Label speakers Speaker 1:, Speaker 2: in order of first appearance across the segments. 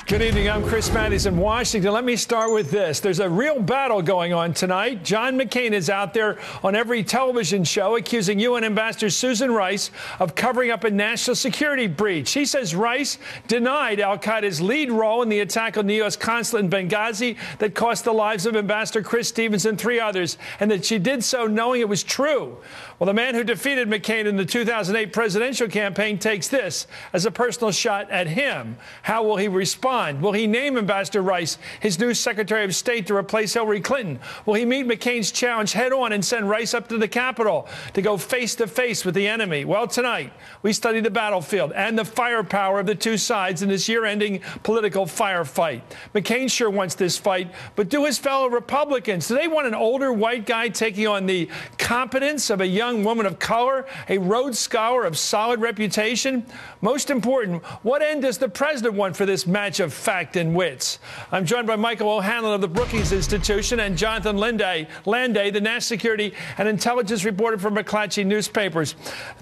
Speaker 1: Good evening. I'm Chris Matthews in Washington. Let me start with this. There's a real battle going on tonight. John McCain is out there on every television show accusing UN Ambassador Susan Rice of covering up a national security breach. He says Rice denied al-Qaeda's lead role in the attack on the U.S. consulate in Benghazi that cost the lives of Ambassador Chris Stevens and 3 others, and that she did so knowing it was true. Well, the man who defeated McCain in the 2008 presidential campaign takes this as a personal shot at him. How will he respond? Will he name Ambassador Rice his new Secretary of State to replace Hillary Clinton? Will he meet McCain's challenge head on and send Rice up to the Capitol to go face to face with the enemy? Well, tonight we study the battlefield and the firepower of the two sides in this year-ending political firefight. McCain sure wants this fight, but do his fellow Republicans? Do they want an older white guy taking on the competence of a young woman of color, a Rhodes Scholar of solid reputation? Most important, what end does the president want for this match of fact and wits? I'm joined by Michael O'Hanlon of the Brookings Institution and Jonathan Landay, the national security and intelligence reporter for McClatchy Newspapers.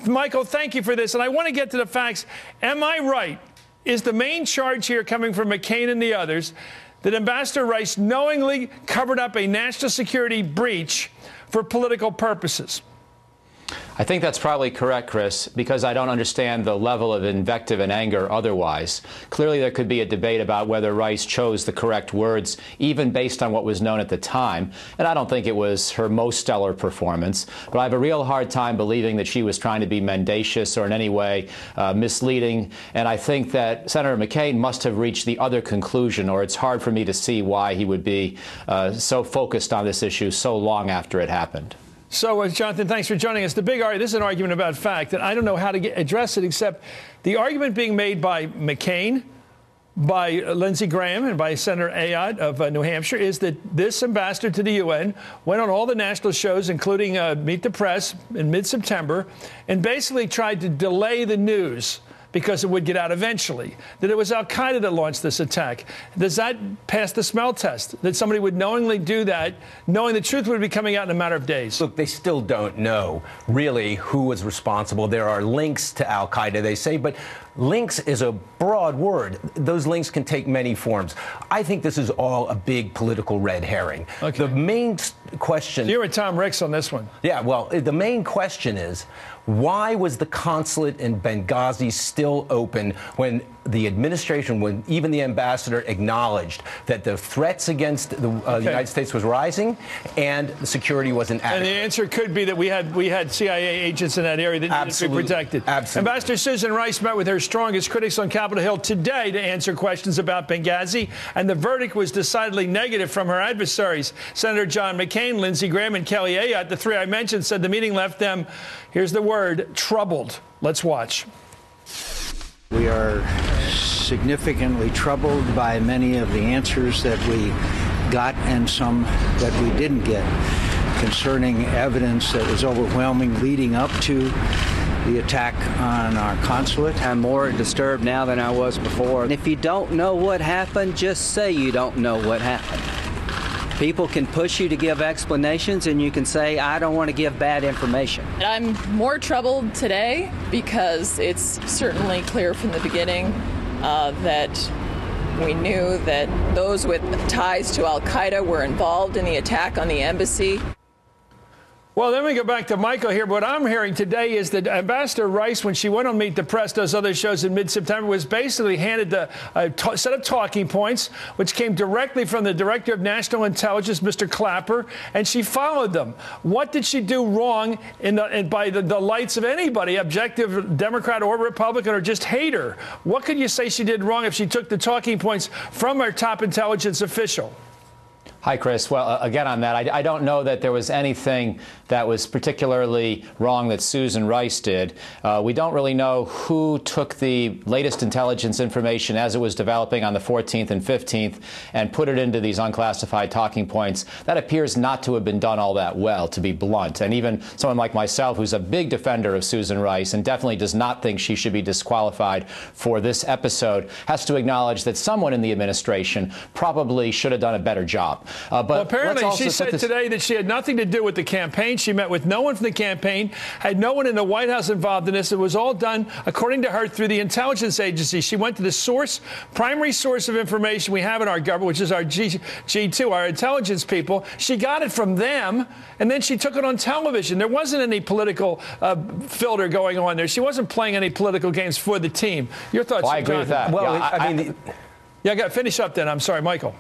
Speaker 1: Michael, thank you for this. And I want to get to the facts. Am I right? Is the main charge here coming from McCain and the others that Ambassador Rice knowingly covered up a national security breach for political purposes?
Speaker 2: I think that's probably correct, Chris, because I don't understand the level of invective and anger otherwise. Clearly, there could be a debate about whether Rice chose the correct words, even based on what was known at the time. And I don't think it was her most stellar performance. But I have a real hard time believing that she was trying to be mendacious or in any way misleading. And I think that Senator McCain must have reached the other conclusion, or it's hard for me to see why he would be so focused on this issue so long after it happened.
Speaker 1: So, Jonathan, thanks for joining us. This is an argument about fact, and I don't know how to address it except the argument being made by McCain, by Lindsey Graham, and by Senator Ayotte of New Hampshire is that this ambassador to the UN went on all the national shows, including Meet the Press in mid-September, and basically tried to delay the news because it would get out eventually, that it was al-Qaeda that launched this attack. Does that pass the smell test, that somebody would knowingly do that, knowing the truth would be coming out in a matter of days?
Speaker 3: Look, they still don't know really who was responsible. There are links to al-Qaeda, they say, but links is a broad word. Those links can take many forms. I think this is all a big political red herring. Okay. The main question...
Speaker 1: You're with Tom Ricks on this one.
Speaker 3: Yeah, well, the main question is, why was the consulate in Benghazi still open when the administration, when even the ambassador acknowledged that the threats against the United States was rising and the security wasn't adequate?
Speaker 1: And the answer could be that we had CIA agents in that area that needed to be protected.
Speaker 3: Absolutely.
Speaker 1: Ambassador Susan Rice met with her strongest critics on Capitol Hill today to answer questions about Benghazi, and the verdict was decidedly negative from her adversaries. Senator John McCain, Lindsey Graham, and Kelly Ayotte, the 3 I mentioned, said the meeting left them, here's the word, troubled. Let's watch.
Speaker 4: We are significantly troubled by many of the answers that we got and some that we didn't get concerning evidence that was overwhelming leading up to the attack on our consulate.
Speaker 5: I'm more disturbed now than I was before. If you don't know what happened, just say you don't know what happened. People can push you to give explanations, and you can say, I don't want to give bad information.
Speaker 6: I'm more troubled today because it's certainly clear from the beginning that we knew that those with ties to al-Qaeda were involved in the attack on the embassy.
Speaker 1: Well, let me go back to Michael here. What I'm hearing today is that Ambassador Rice, when she went on Meet the Press, those other shows in mid-September, was basically handed a set of talking points, which came directly from the Director of National Intelligence, Mr. Clapper, and she followed them. What did she do wrong by the lights of anybody, objective Democrat or Republican or just hater? What could you say she did wrong if she took the talking points from her top intelligence official?
Speaker 2: Hi, Chris. Well, again, on that, I don't know that there was anything that was particularly wrong that Susan Rice did. We don't really know who took the latest intelligence information as it was developing on the 14th and 15th and put it into these unclassified talking points. That appears not to have been done all that well, to be blunt. And even someone like myself, who's a big defender of Susan Rice and definitely does not think she should be disqualified for this episode, has to acknowledge that someone in the administration probably should have done a better job.
Speaker 1: But apparently she said today that she had nothing to do with the campaign. She met with no one from the campaign, had no one in the White House involved in this. It was all done, according to her, through the intelligence agency. She went to the primary source of information we have in our government, which is our G2, our intelligence people. She got it from them, and then she took it on television. There wasn't any political filter going on there. She wasn't playing any political games for the team. Your thoughts?
Speaker 2: Well, I agree with that.
Speaker 1: Well, finish up then. I'm sorry, Michael.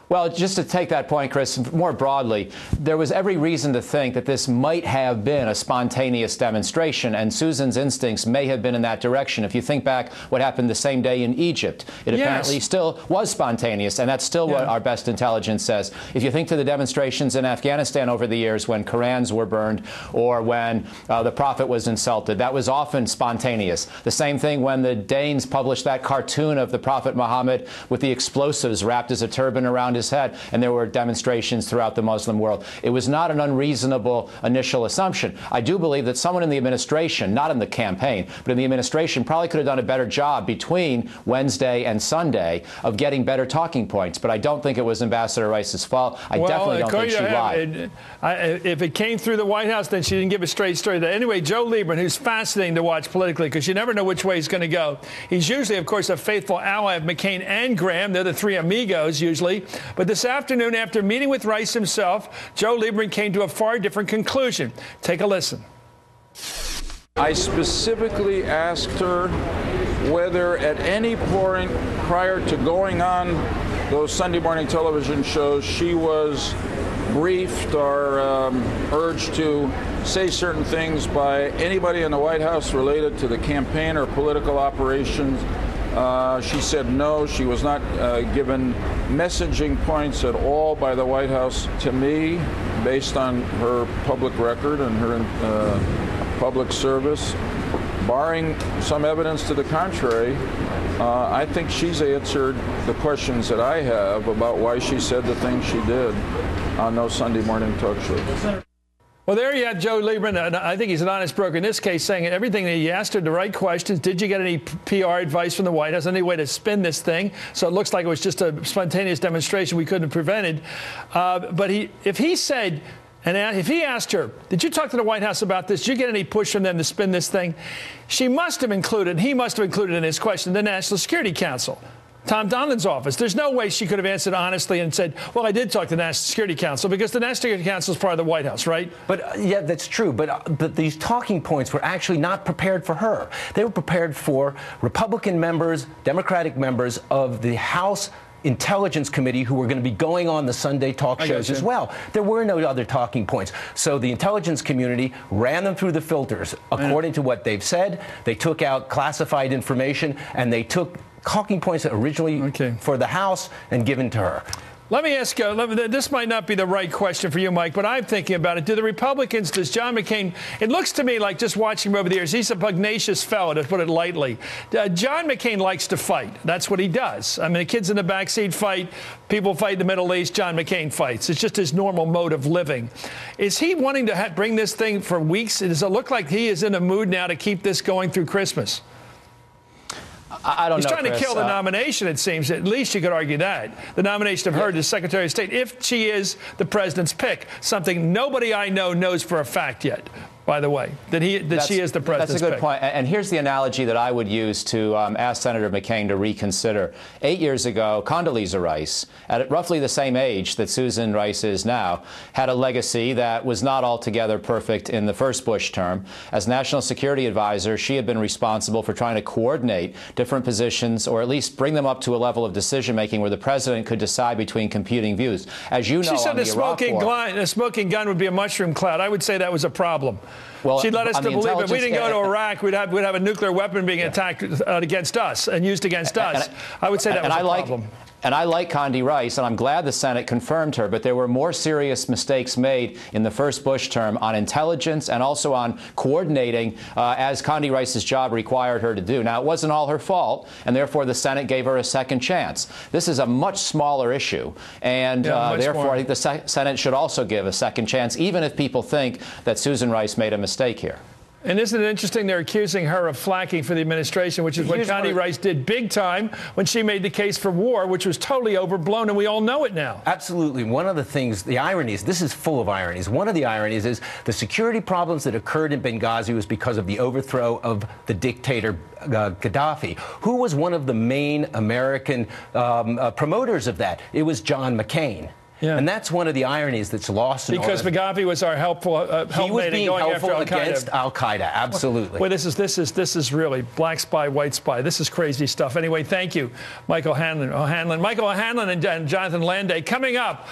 Speaker 2: Well, just to take that point, Chris, more broadly, there was every reason to think that this might have been a spontaneous demonstration, and Susan's instincts may have been in that direction. If you think back what happened the same day in Egypt, it apparently still was spontaneous, and that's still what our best intelligence says. If you think to the demonstrations in Afghanistan over the years when Korans were burned or when the Prophet was insulted, that was often spontaneous. The same thing when the Danes published that cartoon of the Prophet Muhammad with the explosives wrapped as a turban around his head, and there were demonstrations throughout the Muslim world. It was not an unreasonable initial assumption. I do believe that someone in the administration, not in the campaign, but in the administration, probably could have done a better job between Wednesday and Sunday of getting better talking points. But I don't think it was Ambassador Rice's fault. I definitely don't think she lied.
Speaker 1: If it came through the White House, then she didn't give a straight story. Anyway, Joe Lieberman, who's fascinating to watch politically because you never know which way he's going to go. He's usually, of course, a faithful ally of McCain and Graham. They're the three amigos usually. But this afternoon, after meeting with Rice himself, Joe Lieberman came to a far different conclusion. Take a listen.
Speaker 7: I specifically asked her whether at any point prior to going on those Sunday morning television shows she was briefed or urged to say certain things by anybody in the White House related to the campaign or political operations. She said no, she was not given messaging points at all by the White House to me based on her public record and her public service. Barring some evidence to the contrary, I think she's answered the questions that I have about why she said the things she did on those Sunday morning talk shows.
Speaker 1: Well, there you have Joe Lieberman, and I think he's an honest broker in this case, saying everything that he asked her, the right questions. Did you get any PR advice from the White House, any way to spin this thing? So it looks like it was just a spontaneous demonstration we couldn't have prevented. But if he said, and if he asked her, did you talk to the White House about this? Did you get any push from them to spin this thing? She must have included, he must have included in his question, the National Security Council. Tom Donilon's office. There's no way she could have answered honestly and said, well, I did talk to the National Security Council, because the National Security Council is part of the White House, right?
Speaker 3: But yeah, that's true. But these talking points were actually not prepared for her. They were prepared for Republican members, Democratic members of the House Intelligence Committee who were going to be going on the Sunday talk shows as well. There were no other talking points. So the intelligence community ran them through the filters according to what they've said. They took out classified information, and they took talking points originally for the House and given to her.
Speaker 1: Let me ask you, this might not be the right question for you, Mike, but I'm thinking about it. Do the Republicans, does John McCain, it looks to me like just watching him over the years, he's a pugnacious fellow, to put it lightly. John McCain likes to fight. That's what he does. I mean, the kids in the backseat fight, people fight in the Middle East, John McCain fights. It's just his normal mode of living. Is he wanting to bring this thing for weeks? Does it look like he is in a mood now to keep this going through Christmas?
Speaker 2: I don't know,
Speaker 1: He's trying
Speaker 2: Chris.
Speaker 1: to kill the nomination, it seems. At least you could argue that. The nomination of her as Secretary of State, if she is the president's pick, something nobody I know knows for a fact yet, by the way, that she is the president's pick.
Speaker 2: That's a good point. And here's the analogy that I would use to ask Senator McCain to reconsider. 8 years ago, Condoleezza Rice, at roughly the same age that Susan Rice is now, had a legacy that was not altogether perfect in the first Bush term. As National Security Advisor, she had been responsible for trying to coordinate different positions, or at least bring them up to a level of decision-making where the president could decide between competing views. As you know,
Speaker 1: she said
Speaker 2: the
Speaker 1: smoking gun would be a mushroom cloud. I would say that was a problem.
Speaker 2: Well,
Speaker 1: she'd let us to believe if we didn't go to Iraq, we'd have a nuclear weapon being attacked against us and used against us. I would say that was a problem.
Speaker 2: And I like Condi Rice, and I'm glad the Senate confirmed her, but there were more serious mistakes made in the first Bush term on intelligence and also on coordinating, as Condi Rice's job required her to do. Now, it wasn't all her fault, and therefore the Senate gave her a second chance. This is a much smaller issue, and therefore I think the Senate should also give a second chance, even if people think that Susan Rice made a mistake here.
Speaker 1: And isn't it interesting they're accusing her of flacking for the administration, which is what Connie Rice did big time when she made the case for war, which was totally overblown, and we all know it now.
Speaker 3: Absolutely. One of the things, the ironies, this is full of ironies. One of the ironies is the security problems that occurred in Benghazi was because of the overthrow of the dictator Gaddafi. Who was one of the main American promoters of that? It was John McCain. Yeah. And that's one of the ironies that's lost.
Speaker 1: Because Gaddafi was our helpful
Speaker 3: he was being
Speaker 1: going
Speaker 3: helpful
Speaker 1: after
Speaker 3: against Al-Qaeda. Absolutely.
Speaker 1: Well, this is really black spy, white spy. This is crazy stuff. Anyway, thank you, Michael O'Hanlon. Michael O'Hanlon and Jonathan Landay coming up.